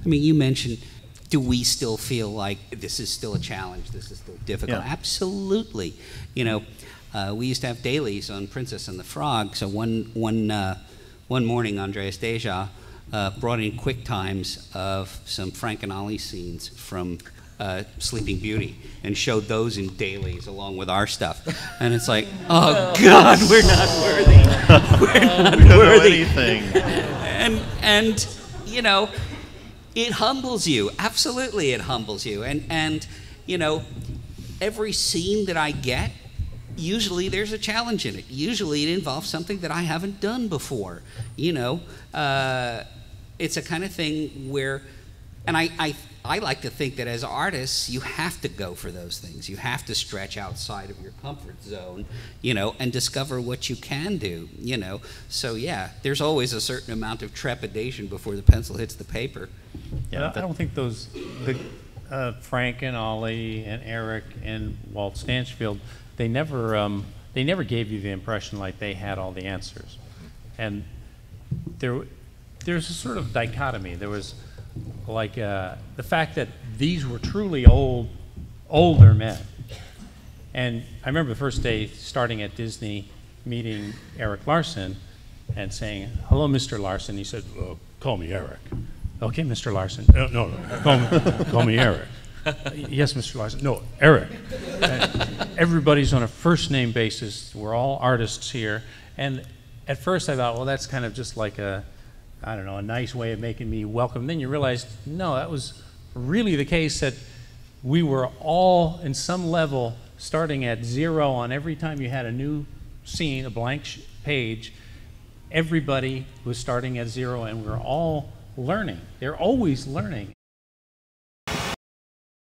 I mean, you mentioned, do we still feel like this is still a challenge, this is still difficult? Yeah. Absolutely. You know, we used to have dailies on Princess and the Frog, so one morning Andreas Deja brought in quick times of some Frank and Ollie scenes from Sleeping Beauty and showed those in dailies along with our stuff. And it's like, oh God, we're not worthy. We're not we don't worthy. know anything. And you know, it humbles you. Absolutely, it humbles you. And you know, every scene that I get, usually there's a challenge in it. Usually it involves something that I haven't done before. You know, it's a kind of thing where, and I like to think that as artists, you have to go for those things. You have to stretch outside of your comfort zone, you know, and discover what you can do, you know. So yeah, there's always a certain amount of trepidation before the pencil hits the paper. Yeah, I don't think Frank and Ollie and Eric and Walt Stanchfield, they never gave you the impression like they had all the answers. And there's a sort of dichotomy. There was like the fact that these were truly older men. And I remember the first day starting at Disney, meeting Eric Larson and saying, "Hello, Mr. Larson." He said, "Call me Eric." "Okay, Mr. Larson." No, call me Eric." "Yes, Mr. Larson." "No, Eric." Everybody's on a first name basis. We're all artists here. And at first I thought, well, that's kind of just like a nice way of making me welcome. And then you realize, no, that was really the case, that we were all, in some level, starting at zero on every time you had a new scene, a blank page. Everybody was starting at zero, and we were all learning. They're always learning.